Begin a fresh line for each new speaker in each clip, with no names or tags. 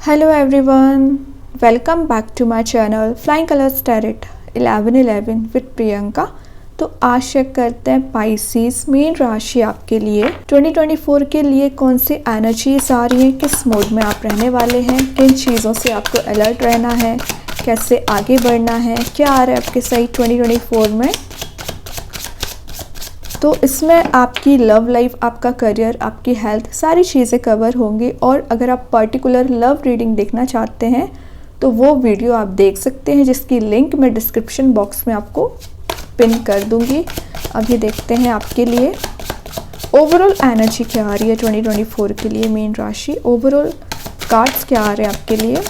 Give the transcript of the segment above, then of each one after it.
Hello everyone, welcome back to my channel Flying Colors Tarot 1111 with Priyanka. तो आशा करते हैं Pisces main राशि आपके लिए 2024 के लिए कौन सी एनर्जीज आ रही हैं, किस मोड में आप रहने वाले हैं, किन चीज़ों से आपको अलर्ट रहना है, कैसे आगे बढ़ना है, क्या आ रहा है आपके सही 2024 में। तो इसमें आपकी लव लाइफ, आपका करियर, आपकी हेल्थ, सारी चीज़ें कवर होंगी। और अगर आप पर्टिकुलर लव रीडिंग देखना चाहते हैं तो वो वीडियो आप देख सकते हैं, जिसकी लिंक मैं डिस्क्रिप्शन बॉक्स में आपको पिन कर दूंगी। अब ये देखते हैं आपके लिए ओवरऑल एनर्जी क्या आ रही है 2024 के लिए मेन राशि। ओवरऑल कार्ड्स क्या आ रहे हैं आपके लिए।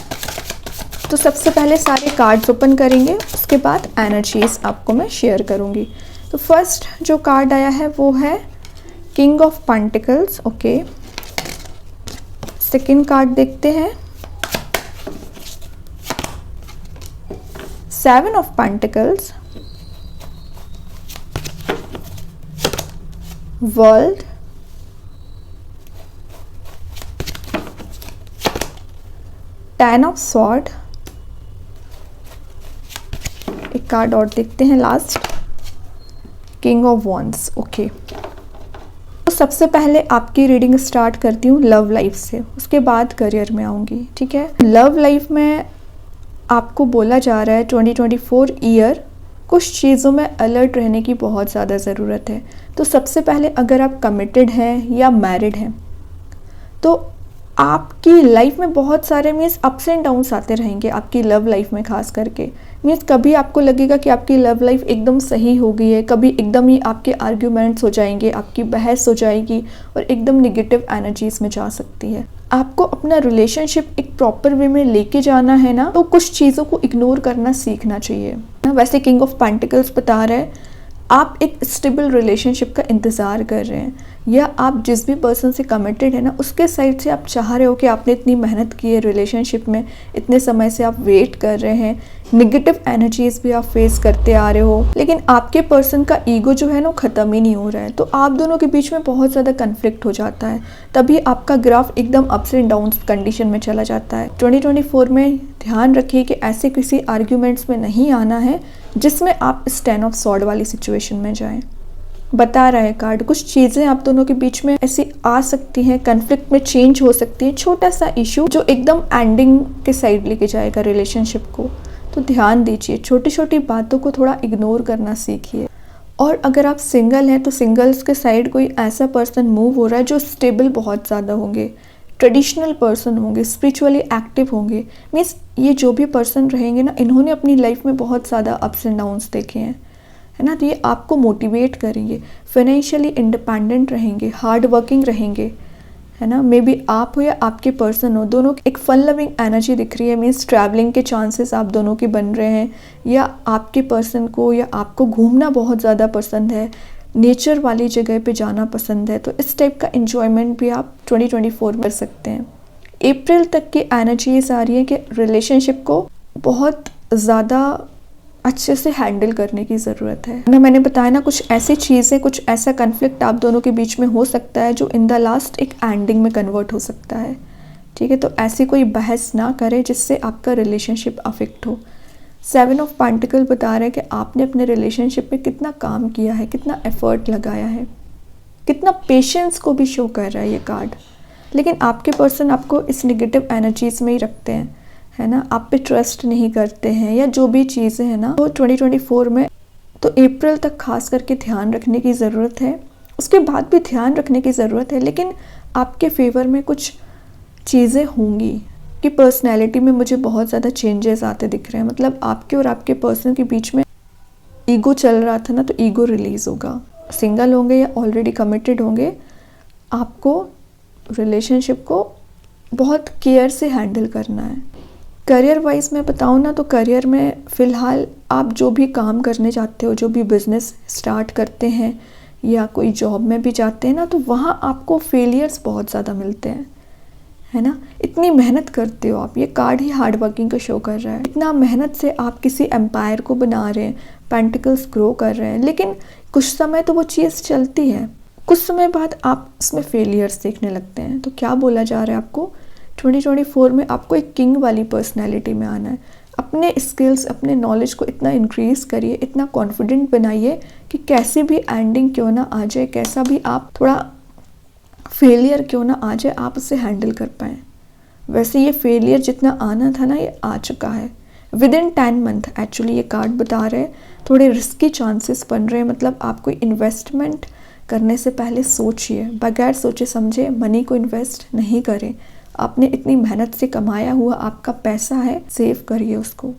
तो सबसे पहले सारे कार्ड्स ओपन करेंगे, उसके बाद एनर्जीज आपको मैं शेयर करूँगी। तो फर्स्ट जो कार्ड आया है वो है king of pentacles. Okay, second card देखते हैं seven of pentacles, world, ten of sword, एक कार्ड और देखते हैं last, king of wands. Okay, तो सबसे पहले आपकी रीडिंग स्टार्ट करती हूँ लव लाइफ से, उसके बाद करियर में आऊँगी। ठीक है, लव लाइफ में आपको बोला जा रहा है 2024 ईयर कुछ चीज़ों में अलर्ट रहने की बहुत ज़्यादा ज़रूरत है। तो सबसे पहले अगर आप कमिटेड हैं या मैरिड हैं तो आपकी लाइफ में बहुत सारे मीन्स अप्स एंड डाउन्स आते रहेंगे आपकी लव लाइफ में। खास करके मीन्स कभी आपको लगेगा कि आपकी लव लाइफ एकदम सही हो गई है, कभी एकदम ही आपके आर्ग्यूमेंट्स हो जाएंगे, आपकी बहस हो जाएगी और एकदम निगेटिव एनर्जीज में जा सकती है। आपको अपना रिलेशनशिप एक प्रॉपर वे में लेके जाना है ना, तो कुछ चीज़ों को इग्नोर करना सीखना चाहिए। वैसे किंग ऑफ पेंटिकल्स बता रहे हैं आप एक स्टेबल रिलेशनशिप का इंतज़ार कर रहे हैं, या आप जिस भी पर्सन से कमिटेड है ना उसके साइड से आप चाह रहे हो कि आपने इतनी मेहनत की है रिलेशनशिप में, इतने समय से आप वेट कर रहे हैं, निगेटिव एनर्जीज भी आप फेस करते आ रहे हो, लेकिन आपके पर्सन का ईगो जो है ना ख़त्म ही नहीं हो रहा है। तो आप दोनों के बीच में बहुत ज़्यादा कन्फ्लिक्ट हो जाता है, तभी आपका ग्राफ एकदम अप्स एंड डाउन्स कंडीशन में चला जाता है। 2024 में ध्यान रखिए कि ऐसे किसी आर्ग्यूमेंट्स में नहीं आना है जिसमें आप इस टेन ऑफ सॉर्ड वाली सिचुएशन में जाएं। बता रहा है कार्ड कुछ चीज़ें आप दोनों के बीच में ऐसी आ सकती हैं, कन्फ्लिक्ट में चेंज हो सकती है, छोटा सा इशू जो एकदम एंडिंग के साइड लेके जाएगा रिलेशनशिप को। तो ध्यान दीजिए, छोटी छोटी बातों को थोड़ा इग्नोर करना सीखिए। और अगर आप सिंगल हैं तो सिंगल्स के साइड कोई ऐसा पर्सन मूव हो रहा है जो स्टेबल बहुत ज़्यादा होंगे, ट्रेडिशनल पर्सन होंगे, स्पिरिचुअली एक्टिव होंगे। मीन्स ये जो भी पर्सन रहेंगे ना, इन्होंने अपनी लाइफ में बहुत ज़्यादा अप्स एंड डाउन्स देखे हैं, है ना। तो ये आपको मोटिवेट करेंगे, फाइनेंशियली इंडिपेंडेंट रहेंगे, हार्ड वर्किंग रहेंगे, है ना। मे बी आप हो या आपके पर्सन हो, दोनों एक फन लविंग एनर्जी दिख रही है। मीन्स ट्रैवलिंग के चांसेस आप दोनों के बन रहे हैं, या आपके पर्सन को या आपको घूमना बहुत ज़्यादा पसंद है, नेचर वाली जगह पे जाना पसंद है। तो इस टाइप का एंजॉयमेंट भी आप 2024 में कर सकते हैं। अप्रैल तक की एनर्जीज आ रही है कि रिलेशनशिप को बहुत ज़्यादा अच्छे से हैंडल करने की ज़रूरत है ना। मैंने बताया ना, कुछ ऐसी चीज़ें, कुछ ऐसा कन्फ्लिक्ट आप दोनों के बीच में हो सकता है जो इन द लास्ट एक एंडिंग में कन्वर्ट हो सकता है। ठीक है, तो ऐसी कोई बहस ना करें जिससे आपका रिलेशनशिप अफेक्ट हो। सेवन ऑफ पेंटिकल बता रहे हैं कि आपने अपने रिलेशनशिप में कितना काम किया है, कितना एफर्ट लगाया है, कितना पेशेंस को भी शो कर रहा है ये कार्ड। लेकिन आपके पर्सन आपको इस नेगेटिव एनर्जीज में ही रखते हैं, है ना। आप पे ट्रस्ट नहीं करते हैं या जो भी चीज़ें हैं ना। तो 2024 में तो अप्रैल तक खास करके ध्यान रखने की ज़रूरत है, उसके बाद भी ध्यान रखने की ज़रूरत है, लेकिन आपके फेवर में कुछ चीज़ें होंगी कि पर्सनैलिटी में मुझे बहुत ज़्यादा चेंजेस आते दिख रहे हैं। मतलब आपके और आपके पर्सन के बीच में ईगो चल रहा था ना, तो ईगो रिलीज़ होगा। सिंगल होंगे या ऑलरेडी कमिटेड होंगे, आपको रिलेशनशिप को बहुत केयर से हैंडल करना है। करियर वाइज मैं बताऊँ ना, तो करियर में फ़िलहाल आप जो भी काम करने जाते हो, जो भी बिज़नेस स्टार्ट करते हैं या कोई जॉब में भी जाते हैं ना, तो वहाँ आपको फेलियर्स बहुत ज़्यादा मिलते हैं, है ना। इतनी मेहनत करते हो आप, ये कार्ड ही हार्ड वर्किंग का शो कर रहा है। इतना मेहनत से आप किसी एम्पायर को बना रहे हैं, पेंटिकल्स ग्रो कर रहे हैं, लेकिन कुछ समय तो वो चीज़ चलती है, कुछ समय बाद आप उसमें फेलियर्स देखने लगते हैं। तो क्या बोला जा रहा है आपको 2024 में आपको एक किंग वाली पर्सनैलिटी में आना है। अपने स्किल्स, अपने नॉलेज को इतना इंक्रीज़ करिए, इतना कॉन्फिडेंट बनाइए कि कैसी भी एंडिंग क्यों ना आ जाए, कैसा भी आप थोड़ा फेलियर क्यों ना आ जाए, आप उसे हैंडल कर पाएँ। वैसे ये फेलियर जितना आना था ना, ये आ चुका है विद इन 10 मंथ। एक्चुअली ये कार्ड बता रहे हैं थोड़े रिस्की चांसेस बन रहे हैं, मतलब आप कोई इन्वेस्टमेंट करने से पहले सोचिए, बगैर सोचे समझे मनी को इन्वेस्ट नहीं करें। आपने इतनी मेहनत से कमाया हुआ आपका पैसा है, सेव करिए उसको।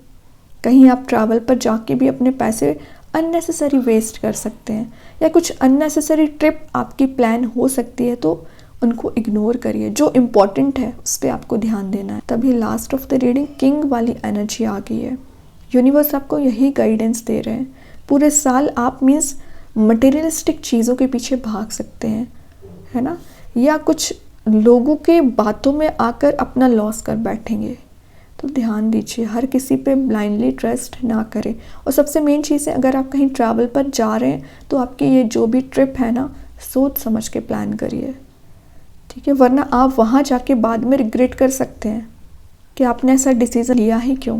कहीं आप ट्रैवल पर जाके भी अपने पैसे अननेसेसरी वेस्ट कर सकते हैं, या कुछ अननेसेसरी ट्रिप आपकी प्लान हो सकती है, तो उनको इग्नोर करिए। जो इम्पॉर्टेंट है उस पर आपको ध्यान देना है। तभी last of the reading king वाली एनर्जी आ गई है। यूनिवर्स आपको यही गाइडेंस दे रहे हैं। पूरे साल आप मीन्स मटेरियलिस्टिक चीज़ों के पीछे भाग सकते हैं, है ना, या कुछ लोगों के बातों में आकर अपना लॉस कर बैठेंगे। तो ध्यान दीजिए, हर किसी पे ब्लाइंडली ट्रस्ट ना करें। और सबसे मेन चीज़ है, अगर आप कहीं ट्रैवल पर जा रहे हैं तो आपकी ये जो भी ट्रिप है ना, सोच समझ के प्लान करिए, ठीक है, वरना आप वहाँ जाके बाद में रिग्रेट कर सकते हैं कि आपने ऐसा डिसीज़न लिया ही क्यों।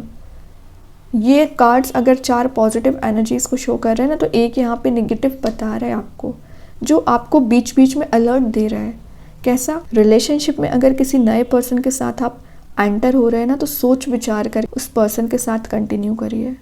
ये कार्ड्स अगर 4 पॉजिटिव एनर्जीज़ को शो कर रहे हैं ना, तो एक यहाँ पे नेगेटिव बता रहा है आपको, जो आपको बीच बीच में अलर्ट दे रहा है। कैसा? रिलेशनशिप में अगर किसी नए पर्सन के साथ आप एंटर हो रहे हैं ना, तो सोच विचार कर उस पर्सन के साथ कंटिन्यू करिए,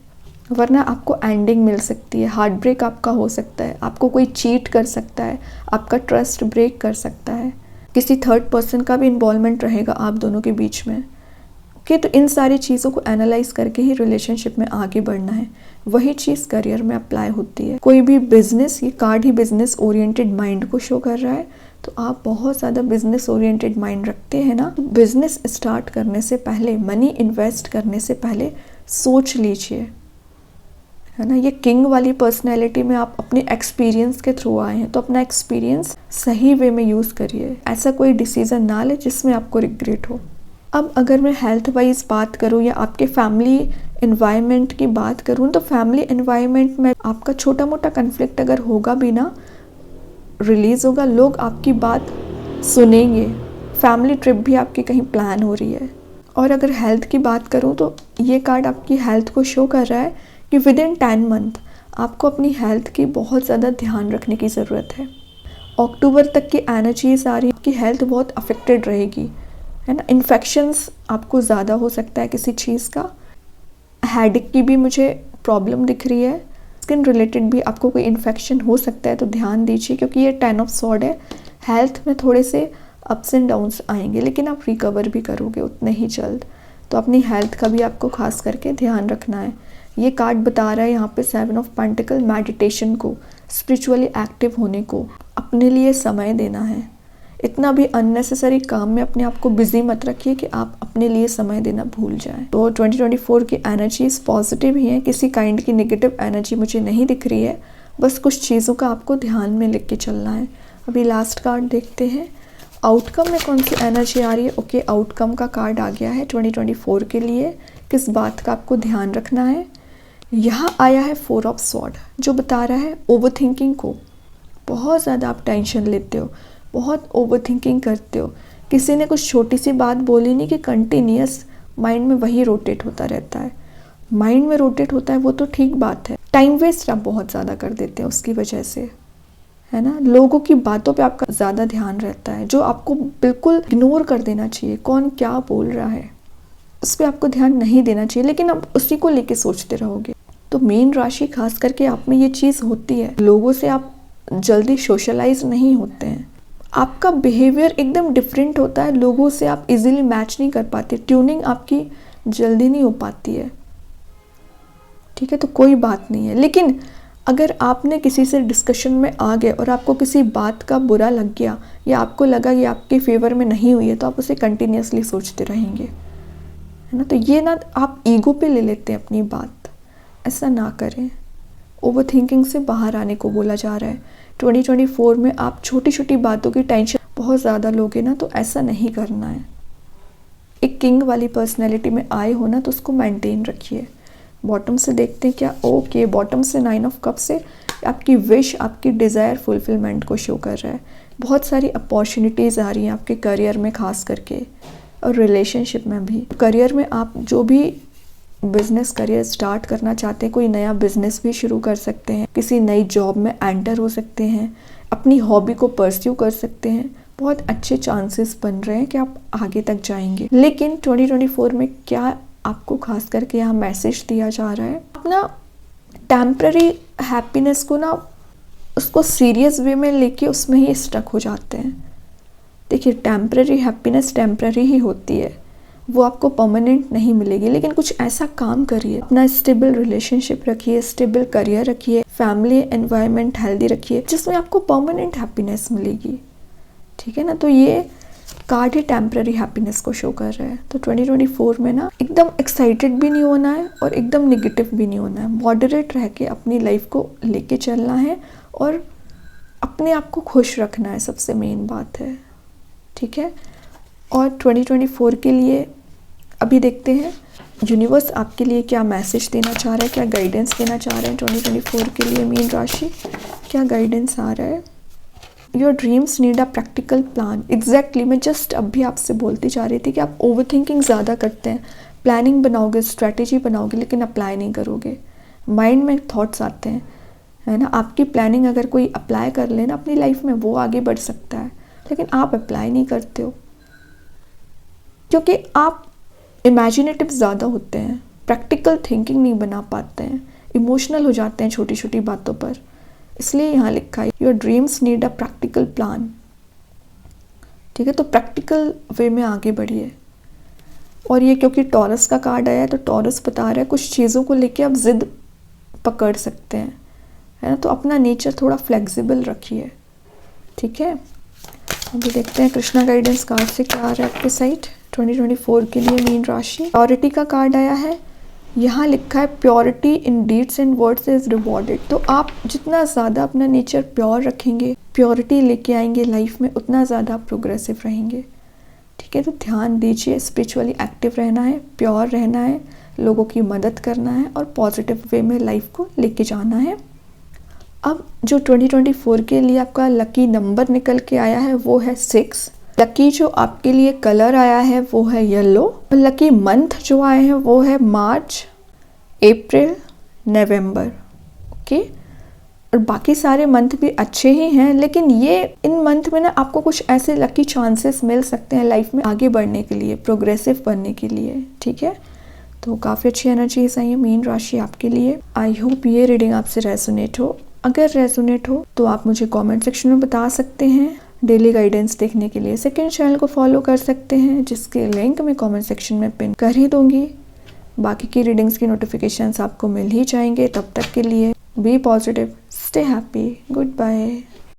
वरना आपको एंडिंग मिल सकती है, हार्ट ब्रेक आपका हो सकता है, आपको कोई चीट कर सकता है, आपका ट्रस्ट ब्रेक कर सकता है, किसी थर्ड पर्सन का भी इन्वॉल्वमेंट रहेगा आप दोनों के बीच में। ओके, तो इन सारी चीज़ों को एनालाइज करके ही रिलेशनशिप में आगे बढ़ना है। वही चीज़ करियर में अप्लाई होती है। कोई भी बिजनेस, ये कार्ड ही बिजनेस ओरिएंटेड माइंड को शो कर रहा है, तो आप बहुत ज़्यादा बिजनेस ओरिएंटेड माइंड रखते हैं ना, तो बिजनेस स्टार्ट करने से पहले, मनी इन्वेस्ट करने से पहले सोच लीजिए, है ना। ये किंग वाली पर्सनैलिटी में आप अपने एक्सपीरियंस के थ्रू आए हैं, तो अपना एक्सपीरियंस सही वे में यूज़ करिए। ऐसा कोई डिसीज़न ना ले जिसमें आपको रिग्रेट हो। अब अगर मैं हेल्थ वाइज बात करूँ या आपके फैमिली एनवायरनमेंट की बात करूँ, तो फैमिली एनवायरनमेंट में आपका छोटा मोटा कन्फ्लिक्ट अगर होगा भी ना, रिलीज़ होगा, लोग आपकी बात सुनेंगे। फैमिली ट्रिप भी आपकी कहीं प्लान हो रही है। और अगर हेल्थ की बात करूँ, तो ये कार्ड आपकी हेल्थ को शो कर रहा है कि विद इन 10 मंथ आपको अपनी हेल्थ की बहुत ज़्यादा ध्यान रखने की ज़रूरत है। अक्टूबर तक की एनर्जीज आ रही है, आपकी हेल्थ बहुत अफेक्टेड रहेगी, है ना। इन्फेक्शंस आपको ज़्यादा हो सकता है किसी चीज़ का। हेडेक की भी मुझे प्रॉब्लम दिख रही है। स्किन रिलेटेड भी आपको कोई इन्फेक्शन हो सकता है, तो ध्यान दीजिए, क्योंकि ये 10 ऑफ सॉर्ड है। हेल्थ में थोड़े से अप्स एंड डाउन्स आएंगे, लेकिन आप रिकवर भी करोगे उतने ही जल्द। तो अपनी हेल्थ का भी आपको खास करके ध्यान रखना है। ये कार्ड बता रहा है यहाँ पे 7 ऑफ पेंटिकल, मेडिटेशन को, स्पिरिचुअली एक्टिव होने को, अपने लिए समय देना है। इतना भी अननेसेसरी काम में अपने आप को बिजी मत रखिए कि आप अपने लिए समय देना भूल जाएं। तो 2024 की एनर्जीज पॉजिटिव ही हैं, किसी काइंड की नेगेटिव एनर्जी मुझे नहीं दिख रही है। बस कुछ चीज़ों का आपको ध्यान में लेके के चलना है। अभी लास्ट कार्ड देखते हैं, आउटकम में कौन सी एनर्जी आ रही है। ओके, आउटकम का कार्ड आ गया है 2024 के लिए। किस बात का आपको ध्यान रखना है। यहाँ आया है 4 ऑफ सॉर्ड, जो बता रहा है ओवर थिंकिंग को। बहुत ज़्यादा आप टेंशन लेते हो, बहुत ओवर थिंकिंग करते हो। किसी ने कुछ छोटी सी बात बोली नहीं कि कंटिन्यूस माइंड में वही रोटेट होता रहता है। माइंड में रोटेट होता है वो तो ठीक बात है, टाइम वेस्ट आप बहुत ज़्यादा कर देते हैं उसकी वजह से, है ना। लोगों की बातों पे आपका ज़्यादा ध्यान रहता है, जो आपको बिल्कुल इग्नोर कर देना चाहिए। कौन क्या बोल रहा है उस पर आपको ध्यान नहीं देना चाहिए, लेकिन आप उसी को लेके सोचते रहोगे। तो मीन राशि खास करके आप में ये चीज़ होती है, लोगों से आप जल्दी सोशलाइज नहीं होते हैं। आपका बिहेवियर एकदम डिफरेंट होता है, लोगों से आप इजीली मैच नहीं कर पाते, ट्यूनिंग आपकी जल्दी नहीं हो पाती है, ठीक है। तो कोई बात नहीं है, लेकिन अगर आपने किसी से डिस्कशन में आ गए और आपको किसी बात का बुरा लग गया या आपको लगा ये आपके फेवर में नहीं हुई है, तो आप उसे कंटिन्यूसली सोचते रहेंगे, है ना। तो ये ना आप ईगो पे ले लेते हैं अपनी बात, ऐसा ना करें। ओवर थिंकिंग से बाहर आने को बोला जा रहा है। 2024 में आप छोटी छोटी बातों की टेंशन बहुत ज़्यादा लोगे ना, तो ऐसा नहीं करना है। एक किंग वाली पर्सनैलिटी में आए हो ना, तो उसको मेंटेन रखिए। बॉटम से देखते हैं क्या। ओके, बॉटम से 9 ऑफ कप से आपकी विश, आपकी डिज़ायर फुलफिलमेंट को शो कर रहा है। बहुत सारी अपॉर्चुनिटीज़ आ रही हैं आपके करियर में, खास करके और रिलेशनशिप में भी। करियर में आप जो भी बिजनेस करियर स्टार्ट करना चाहते हैं, कोई नया बिजनेस भी शुरू कर सकते हैं, किसी नई जॉब में एंटर हो सकते हैं, अपनी हॉबी को परस्यू कर सकते हैं। बहुत अच्छे चांसेस बन रहे हैं कि आप आगे तक जाएंगे। लेकिन 2024 में क्या आपको खास करके यहाँ मैसेज दिया जा रहा है, अपना टेम्पररी हैप्पीनेस को ना उसको सीरियस वे में लेके उसमें ही स्टक हो जाते हैं। देखिए, टेम्पररी हैप्पीनेस टेम्पररी ही होती है, वो आपको परमानेंट नहीं मिलेगी। लेकिन कुछ ऐसा काम करिए, अपना स्टेबल रिलेशनशिप रखिए, स्टेबल करियर रखिए, फैमिली एनवायरनमेंट हेल्दी रखिए, जिसमें आपको परमानेंट हैप्पीनेस मिलेगी। ठीक है ना। तो ये कार्ड ही टेम्पररी हैप्पीनेस को शो कर रहा है। तो 2024 में ना एकदम एक्साइटेड भी नहीं होना है और एकदम नेगेटिव भी नहीं होना है। मॉडरेट रह के अपनी लाइफ को लेके चलना है और अपने आप को खुश रखना है, सबसे मेन बात है। ठीक है। और 2024 के लिए अभी देखते हैं यूनिवर्स आपके लिए क्या मैसेज देना चाह रहा है, क्या गाइडेंस देना चाह रहे हैं 2024 के लिए। मीन राशि, क्या गाइडेंस आ रहा है। Your dreams need a practical plan. Exactly, मैं जस्ट अभी आपसे बोलती जा रही थी कि आप ओवर थिंकिंग ज़्यादा करते हैं। प्लानिंग बनाओगे, स्ट्रैटेजी बनाओगे, लेकिन अप्लाई नहीं करोगे। माइंड में थॉट्स आते हैं, है ना। आपकी प्लानिंग अगर कोई अप्लाई कर लेना अपनी लाइफ में, वो आगे बढ़ सकता है, लेकिन आप अप्लाई नहीं करते हो क्योंकि आप इमेजिनेटिव ज़्यादा होते हैं, प्रैक्टिकल थिंकिंग नहीं बना पाते हैं, इमोशनल हो जाते हैं छोटी छोटी बातों पर। इसलिए यहाँ लिखा है your dreams need a practical plan. ठीक है। तो प्रैक्टिकल वे में आगे बढ़िए। और ये क्योंकि टॉरस का कार्ड आया है, तो टॉरस बता रहा है कुछ चीज़ों को लेके आप जिद पकड़ सकते हैं, है ना। तो अपना नेचर थोड़ा फ्लेक्सिबल रखिए। ठीक है। अभी देखते हैं कृष्णा गाइडेंस कार्ड से क्या आ रहा है आपके साइड 2024 के लिए मीन राशि। प्योरिटी का कार्ड आया है। यहाँ लिखा है purity in deeds and words is rewarded. तो आप जितना ज़्यादा अपना नेचर प्योर रखेंगे, प्योरिटी लेके आएंगे लाइफ में, उतना ज़्यादा प्रोग्रेसिव रहेंगे। ठीक है। तो ध्यान दीजिए, स्पिरिचुअली एक्टिव रहना है, प्योर रहना है, लोगों की मदद करना है और पॉजिटिव वे में लाइफ को लेके जाना है। अब जो 2024 के लिए आपका लकी नंबर निकल के आया है वो है 6। लकी जो आपके लिए कलर आया है वो है येलो। लकी मंथ जो आए हैं वो है मार्च, अप्रैल, नवंबर। ओके। और बाकी सारे मंथ भी अच्छे ही हैं, लेकिन ये इन मंथ में ना आपको कुछ ऐसे लकी चांसेस मिल सकते हैं लाइफ में आगे बढ़ने के लिए, प्रोग्रेसिव बनने के लिए। ठीक है। तो काफ़ी अच्छी एनर्जीज आई है मीन राशि आपके लिए। आई होप ये रीडिंग आपसे रेजोनेट हो। अगर रेजोनेट हो तो आप मुझे कमेंट सेक्शन में बता सकते हैं। डेली गाइडेंस देखने के लिए सेकंड चैनल को फॉलो कर सकते हैं, जिसके लिंक मैं कमेंट सेक्शन में पिन कर ही दूंगी। बाकी की रीडिंग्स की नोटिफिकेशंस आपको मिल ही जाएंगे। तब तक के लिए be positive, stay happy, good bye.